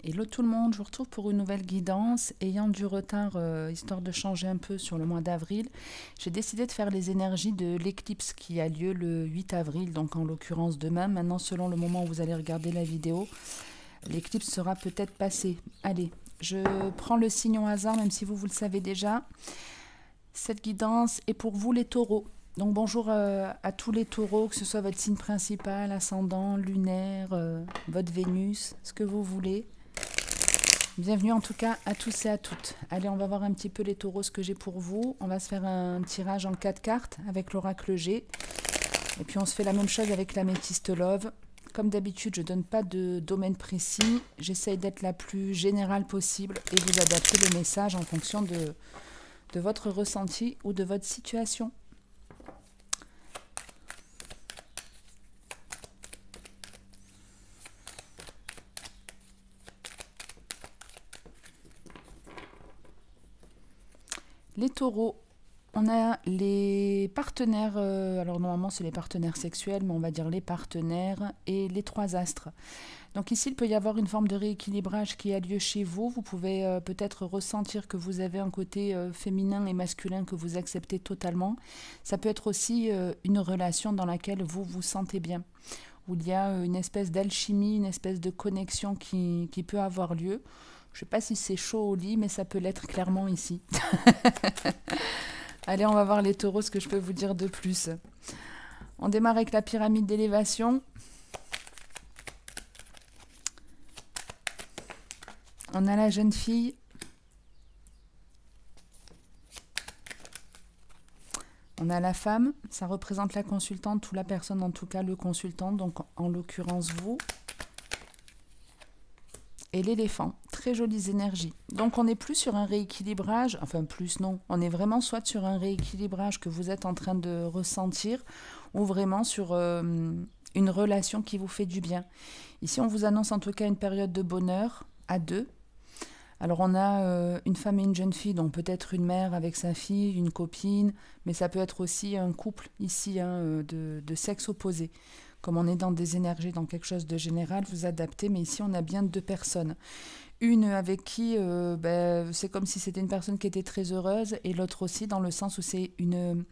Hello tout le monde, je vous retrouve pour une nouvelle guidance. Ayant du retard, histoire de changer un peu sur le mois d'avril, j'ai décidé de faire les énergies de l'éclipse qui a lieu le 8 avril, donc en l'occurrence demain. Maintenant, selon le moment où vous allez regarder la vidéo, l'éclipse sera peut-être passée. Allez, je prends le signe au hasard, même si vous le savez déjà. Cette guidance est pour vous les taureaux. Donc bonjour à tous les taureaux, que ce soit votre signe principal, ascendant, lunaire, votre Vénus, ce que vous voulez. Bienvenue en tout cas à tous et à toutes. Allez, on va voir un petit peu les taureaux, ce que j'ai pour vous. On va se faire un tirage en 4 cartes avec l'oracle G. Et puis on se fait la même chose avec l'améthyste Love. Comme d'habitude, je ne donne pas de domaine précis. J'essaye d'être la plus générale possible et vous adapter le message en fonction de votre ressenti ou de votre situation. Les taureaux, on a les partenaires, alors normalement c'est les partenaires sexuels, mais on va dire les partenaires et les trois astres. Donc ici, il peut y avoir une forme de rééquilibrage qui a lieu chez vous. Vous pouvez peut-être ressentir que vous avez un côté féminin et masculin que vous acceptez totalement. Ça peut être aussi une relation dans laquelle vous vous sentez bien, où il y a une espèce d'alchimie, une espèce de connexion qui peut avoir lieu. Je ne sais pas si c'est chaud au lit, mais ça peut l'être clairement ici. Allez, on va voir les taureaux, ce que je peux vous dire de plus. On démarre avec la pyramide d'élévation. On a la jeune fille. On a la femme, ça représente la consultante ou la personne, en tout cas le consultant, donc en l'occurrence vous. Et l'éléphant, très jolies énergies. Donc on n'est plus sur un rééquilibrage, enfin plus non, on est vraiment soit sur un rééquilibrage que vous êtes en train de ressentir, ou vraiment sur une relation qui vous fait du bien. Ici on vous annonce en tout cas une période de bonheur à deux. Alors on a une femme et une jeune fille, donc peut-être une mère avec sa fille, une copine, mais ça peut être aussi un couple ici de sexe opposé. Comme on est dans des énergies, dans quelque chose de général, vous adaptez, mais ici on a bien deux personnes. Une avec qui c'est comme si c'était une personne qui était très heureuse, et l'autre aussi dans le sens où c'est une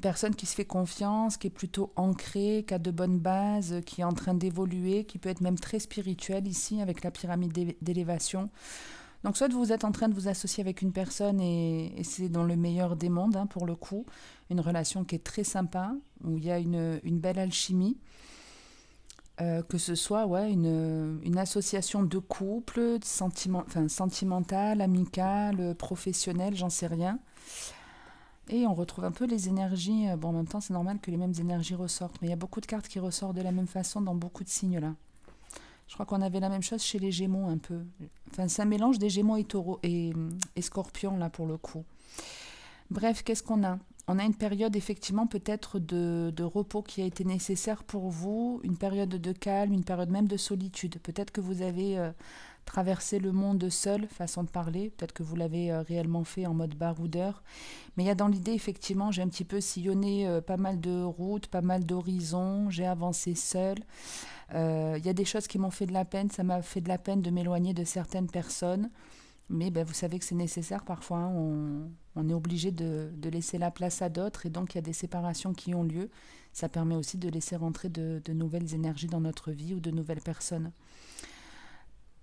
personne qui se fait confiance, qui est plutôt ancrée, qui a de bonnes bases, qui est en train d'évoluer, qui peut être même très spirituelle ici avec la pyramide d'élévation. Donc soit vous êtes en train de vous associer avec une personne et c'est dans le meilleur des mondes pour le coup, une relation qui est très sympa, où il y a une belle alchimie, que ce soit une association de couple, sentimentale, amicale, professionnelle, j'en sais rien. Et on retrouve un peu les énergies, bon en même temps c'est normal que les mêmes énergies ressortent, mais il y a beaucoup de cartes qui ressortent de la même façon dans beaucoup de signes là. Je crois qu'on avait la même chose chez les Gémeaux un peu. Enfin, c'est un mélange des Gémeaux et Taureaux et Scorpions là pour le coup. Bref, qu'est-ce qu'on a? On a une période effectivement peut-être de repos qui a été nécessaire pour vous, une période de calme, une période même de solitude. Peut-être que vous avez traversé le monde seul, façon de parler. Peut-être que vous l'avez réellement fait en mode baroudeur. Mais il y a dans l'idée, effectivement, j'ai un petit peu sillonné pas mal de routes, pas mal d'horizons. J'ai avancé seul. Il y a des choses qui m'ont fait de la peine. Ça m'a fait de la peine de m'éloigner de certaines personnes. Mais vous savez que c'est nécessaire parfois. On est obligé de laisser la place à d'autres. Et donc, il y a des séparations qui ont lieu. Ça permet aussi de laisser rentrer de nouvelles énergies dans notre vie ou de nouvelles personnes.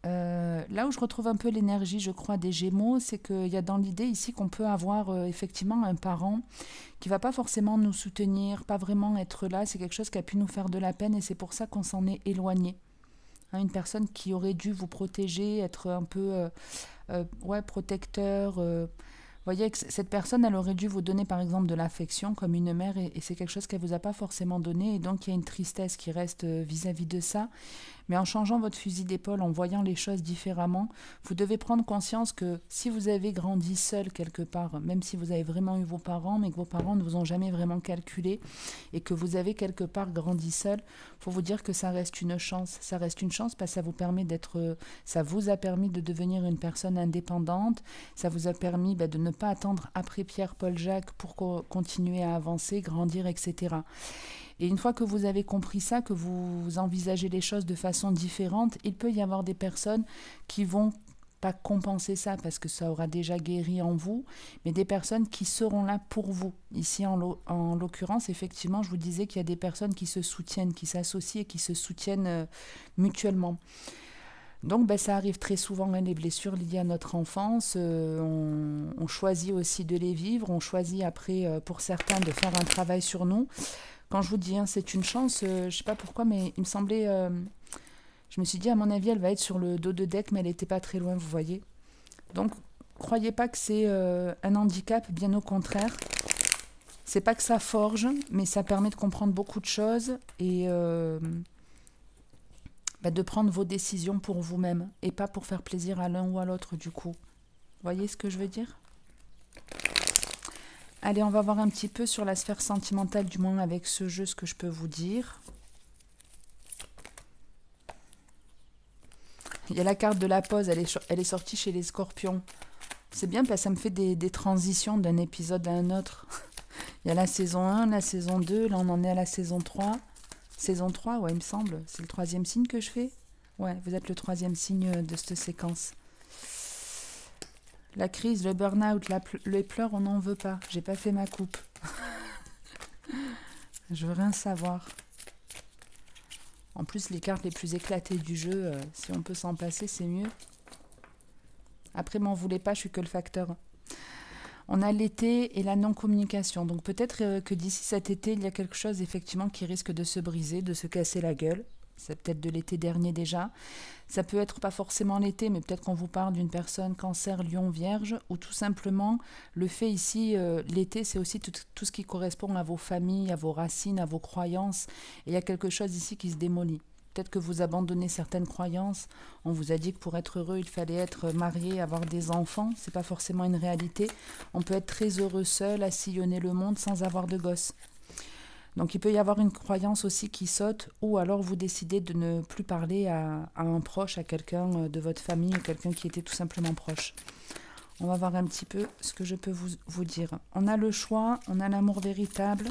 Là où je retrouve un peu l'énergie, je crois, des Gémeaux, c'est qu'il y a dans l'idée ici qu'on peut avoir effectivement un parent qui ne va pas forcément nous soutenir, pas vraiment être là. C'est quelque chose qui a pu nous faire de la peine et c'est pour ça qu'on s'en est éloigné. Une personne qui aurait dû vous protéger, être un peu protecteur. Vous voyez que cette personne, elle aurait dû vous donner par exemple de l'affection comme une mère et c'est quelque chose qu'elle ne vous a pas forcément donné et donc il y a une tristesse qui reste vis-à-vis de ça. Mais en changeant votre fusil d'épaule, en voyant les choses différemment, vous devez prendre conscience que si vous avez grandi seul quelque part, même si vous avez vraiment eu vos parents, mais que vos parents ne vous ont jamais vraiment calculé et que vous avez quelque part grandi seul, il faut vous dire que ça reste une chance. Ça reste une chance parce que ça vous a permis de devenir une personne indépendante, ça vous a permis de ne pas attendre après Pierre, Paul, Jacques pour continuer à avancer, grandir, etc. Et une fois que vous avez compris ça, que vous envisagez les choses de façon différente, il peut y avoir des personnes qui vont pas compenser ça parce que ça aura déjà guéri en vous, mais des personnes qui seront là pour vous. Ici, en l'occurrence, effectivement, je vous disais qu'il y a des personnes qui se soutiennent, qui s'associent et qui se soutiennent mutuellement. Donc, ça arrive très souvent, hein, les blessures liées à notre enfance. On choisit aussi de les vivre. On choisit après, pour certains, de faire un travail sur nous. Quand je vous dis, hein, c'est une chance, je ne sais pas pourquoi, mais il me semblait... je me suis dit, à mon avis, elle va être sur le dos de deck, mais elle n'était pas très loin, vous voyez. Donc, croyez pas que c'est un handicap, bien au contraire. C'est pas que ça forge, mais ça permet de comprendre beaucoup de choses et de prendre vos décisions pour vous-même et pas pour faire plaisir à l'un ou à l'autre, du coup. Vous voyez ce que je veux dire ? Allez, on va voir un petit peu sur la sphère sentimentale, du moins avec ce jeu, ce que je peux vous dire. Il y a la carte de la pause, elle est sortie chez les scorpions. C'est bien parce que ça me fait des transitions d'un épisode à un autre. Il y a la saison 1, la saison 2, là on en est à la saison 3. Saison 3, ouais, il me semble. C'est le 3e signe que je fais. Ouais, vous êtes le 3e signe de cette séquence. La crise, le burn-out, les pleurs, on n'en veut pas. J'ai pas fait ma coupe. Je veux rien savoir. En plus, les cartes les plus éclatées du jeu, si on peut s'en passer, c'est mieux. Après, m'en voulez pas, je suis que le facteur. On a l'été et la non-communication. Donc peut-être que d'ici cet été, il y a quelque chose effectivement qui risque de se briser, de se casser la gueule. C'est peut-être de l'été dernier déjà. Ça peut être pas forcément l'été, mais peut-être qu'on vous parle d'une personne cancer, lion, vierge, ou tout simplement le fait ici, l'été, c'est aussi tout ce qui correspond à vos familles, à vos racines, à vos croyances. Et il y a quelque chose ici qui se démolit. Peut-être que vous abandonnez certaines croyances. On vous a dit que pour être heureux, il fallait être marié, avoir des enfants. C'est pas forcément une réalité. On peut être très heureux seul, à sillonner le monde sans avoir de gosse. Donc il peut y avoir une croyance aussi qui saute, ou alors vous décidez de ne plus parler à un proche, à quelqu'un de votre famille, ou quelqu'un qui était tout simplement proche. On va voir un petit peu ce que je peux vous dire. On a le choix, on a l'amour véritable,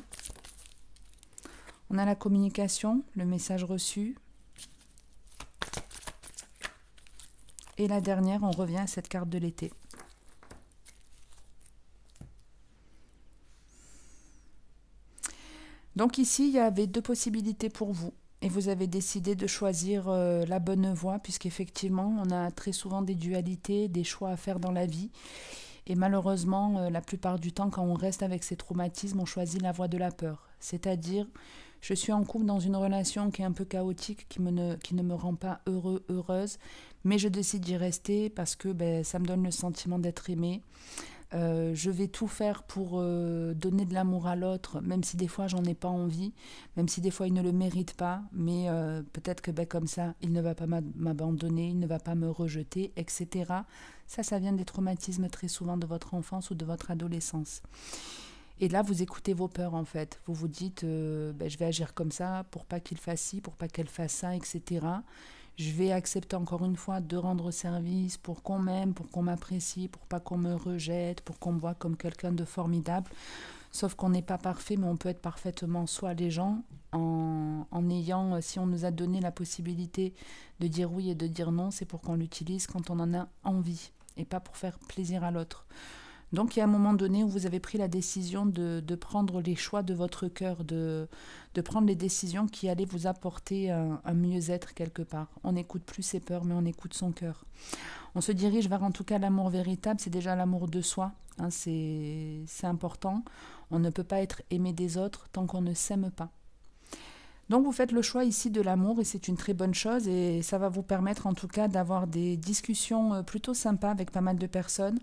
on a la communication, le message reçu. Et la dernière, on revient à cette carte de l'été. Donc ici, il y avait 2 possibilités pour vous. Et vous avez décidé de choisir la bonne voie, puisqu'effectivement, on a très souvent des dualités, des choix à faire dans la vie. Et malheureusement, la plupart du temps, quand on reste avec ces traumatismes, on choisit la voie de la peur. C'est-à-dire, je suis en couple dans une relation qui est un peu chaotique, qui ne me rend pas heureux, heureuse, mais je décide d'y rester parce que ça me donne le sentiment d'être aimée. Je vais tout faire pour donner de l'amour à l'autre, même si des fois j'en ai pas envie, même si des fois il ne le mérite pas, mais peut-être que comme ça, il ne va pas m'abandonner, il ne va pas me rejeter, etc. Ça vient des traumatismes très souvent de votre enfance ou de votre adolescence. Et là, vous écoutez vos peurs en fait. Vous vous dites, je vais agir comme ça pour pas qu'il fasse ci, pour pas qu'elle fasse ça, etc. Je vais accepter encore une fois de rendre service pour qu'on m'aime, pour qu'on m'apprécie, pour pas qu'on me rejette, pour qu'on me voit comme quelqu'un de formidable. Sauf qu'on n'est pas parfait, mais on peut être parfaitement soi les gens en ayant, si on nous a donné la possibilité de dire oui et de dire non, c'est pour qu'on l'utilise quand on en a envie et pas pour faire plaisir à l'autre. Donc il y a un moment donné où vous avez pris la décision de prendre les choix de votre cœur, de prendre les décisions qui allaient vous apporter un mieux-être quelque part. On n'écoute plus ses peurs, mais on écoute son cœur. On se dirige vers en tout cas l'amour véritable, c'est déjà l'amour de soi, hein, c'est important. On ne peut pas être aimé des autres tant qu'on ne s'aime pas. Donc vous faites le choix ici de l'amour et c'est une très bonne chose et ça va vous permettre en tout cas d'avoir des discussions plutôt sympas avec pas mal de personnes.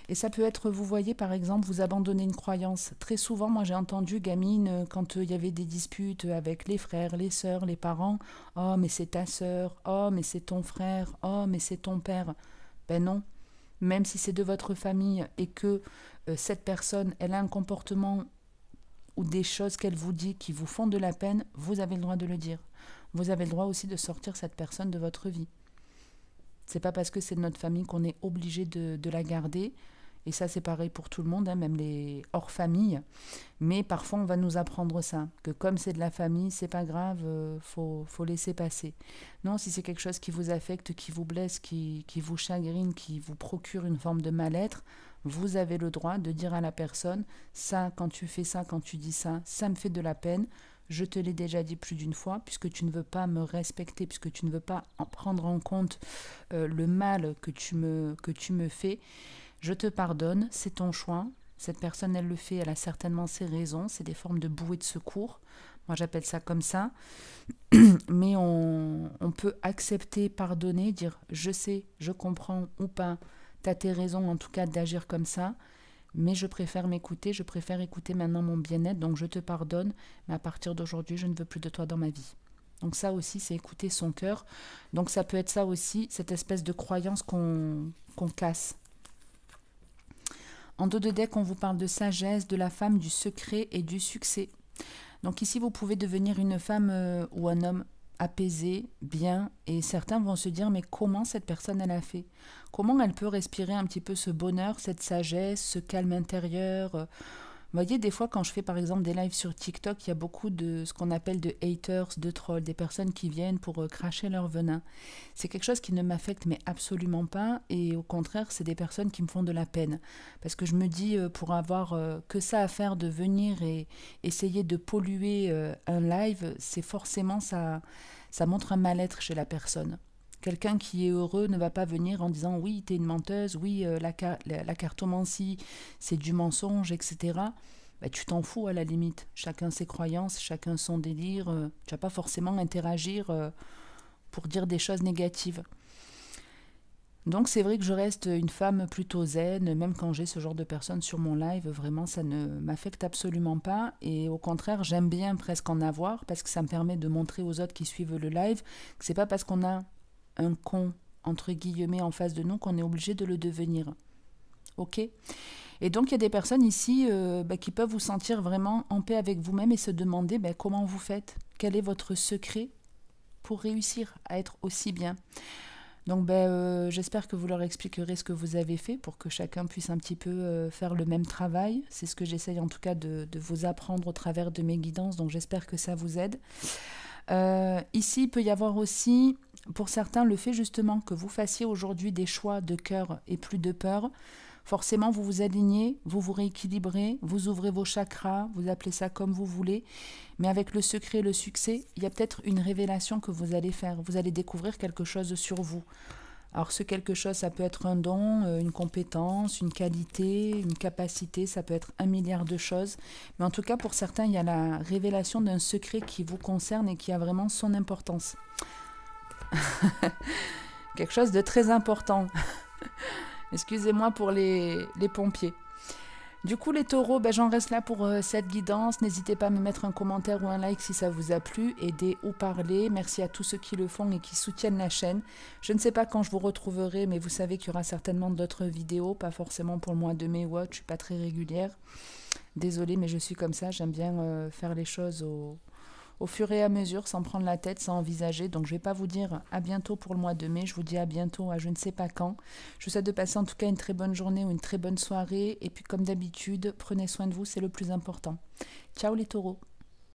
Et ça peut être, vous voyez par exemple, vous abandonnez une croyance. Très souvent, moi j'ai entendu gamine, quand il y avait des disputes avec les frères, les sœurs, les parents, « Oh mais c'est ta sœur, oh mais c'est ton frère, oh mais c'est ton père ». Ben non, même si c'est de votre famille et que cette personne, elle a un comportement ou des choses qu'elle vous dit qui vous font de la peine, vous avez le droit de le dire. Vous avez le droit aussi de sortir cette personne de votre vie. C'est pas parce que c'est de notre famille qu'on est obligé de la garder. Et ça, c'est pareil pour tout le monde, hein, même les hors famille. Mais parfois, on va nous apprendre ça, que comme c'est de la famille, c'est pas grave, faut laisser passer. Non, si c'est quelque chose qui vous affecte, qui vous blesse, qui vous chagrine, qui vous procure une forme de mal-être, vous avez le droit de dire à la personne, ça, quand tu fais ça, quand tu dis ça me fait de la peine. Je te l'ai déjà dit plus d'une fois, puisque tu ne veux pas me respecter, puisque tu ne veux pas en prendre en compte le mal que tu me fais. Je te pardonne, c'est ton choix. Cette personne, elle le fait, elle a certainement ses raisons. C'est des formes de bouée de secours. Moi, j'appelle ça comme ça. Mais on peut accepter, pardonner, dire je sais, je comprends ou pas. Tu as tes raisons, en tout cas, d'agir comme ça. Mais je préfère m'écouter, je préfère écouter maintenant mon bien-être. Donc, je te pardonne. Mais à partir d'aujourd'hui, je ne veux plus de toi dans ma vie. Donc ça aussi, c'est écouter son cœur. Donc ça peut être ça aussi, cette espèce de croyance qu'on casse. En dos de deck, on vous parle de sagesse, de la femme, du secret et du succès. Donc ici, vous pouvez devenir une femme ou un homme apaisé, bien, et certains vont se dire, mais comment cette personne, elle a fait? Comment elle peut respirer un petit peu ce bonheur, cette sagesse, ce calme intérieur? Vous voyez, des fois, quand je fais par exemple des lives sur TikTok, il y a beaucoup de ce qu'on appelle de haters, de trolls, des personnes qui viennent pour cracher leur venin. C'est quelque chose qui ne m'affecte mais absolument pas, et au contraire, c'est des personnes qui me font de la peine. Parce que je me dis, pour avoir que ça à faire de venir et essayer de polluer un live, c'est forcément ça montre un mal-être chez la personne. Quelqu'un qui est heureux ne va pas venir en disant oui, t'es une menteuse, oui, la cartomancie, c'est du mensonge, etc. Ben, tu t'en fous à la limite. Chacun ses croyances, chacun son délire. Tu vas pas forcément interagir pour dire des choses négatives. Donc c'est vrai que je reste une femme plutôt zen, même quand j'ai ce genre de personnes sur mon live, vraiment ça ne m'affecte absolument pas. Et au contraire, j'aime bien presque en avoir parce que ça me permet de montrer aux autres qui suivent le live que c'est pas parce qu'on a un con, entre guillemets, en face de nous, qu'on est obligé de le devenir. Ok? Et donc, il y a des personnes ici qui peuvent vous sentir vraiment en paix avec vous-même et se demander comment vous faites, quel est votre secret pour réussir à être aussi bien. Donc, j'espère que vous leur expliquerez ce que vous avez fait pour que chacun puisse un petit peu faire le même travail. C'est ce que j'essaye en tout cas de vous apprendre au travers de mes guidances, donc j'espère que ça vous aide. Ici, il peut y avoir aussi, pour certains, le fait justement que vous fassiez aujourd'hui des choix de cœur et plus de peur. Forcément, vous vous alignez, vous vous rééquilibrez, vous ouvrez vos chakras, vous appelez ça comme vous voulez. Mais avec le secret et le succès, il y a peut-être une révélation que vous allez faire. Vous allez découvrir quelque chose sur vous. Alors ce quelque chose, ça peut être un don, une compétence, une qualité, une capacité, ça peut être 1 milliard de choses. Mais en tout cas, pour certains, il y a la révélation d'un secret qui vous concerne et qui a vraiment son importance. Quelque chose de très important. Excusez-moi pour les pompiers. Du coup, les taureaux, j'en reste là pour cette guidance. N'hésitez pas à me mettre un commentaire ou un like si ça vous a plu. Aidez ou parlez. Merci à tous ceux qui le font et qui soutiennent la chaîne. Je ne sais pas quand je vous retrouverai, mais vous savez qu'il y aura certainement d'autres vidéos. Pas forcément pour le mois de mai ou autre. Je ne suis pas très régulière. Désolée, mais je suis comme ça. J'aime bien faire les choses au fur et à mesure, sans prendre la tête, sans envisager. Donc je ne vais pas vous dire à bientôt pour le mois de mai, je vous dis à bientôt à je ne sais pas quand. Je vous souhaite de passer en tout cas une très bonne journée ou une très bonne soirée. Et puis comme d'habitude, prenez soin de vous, c'est le plus important. Ciao les taureaux!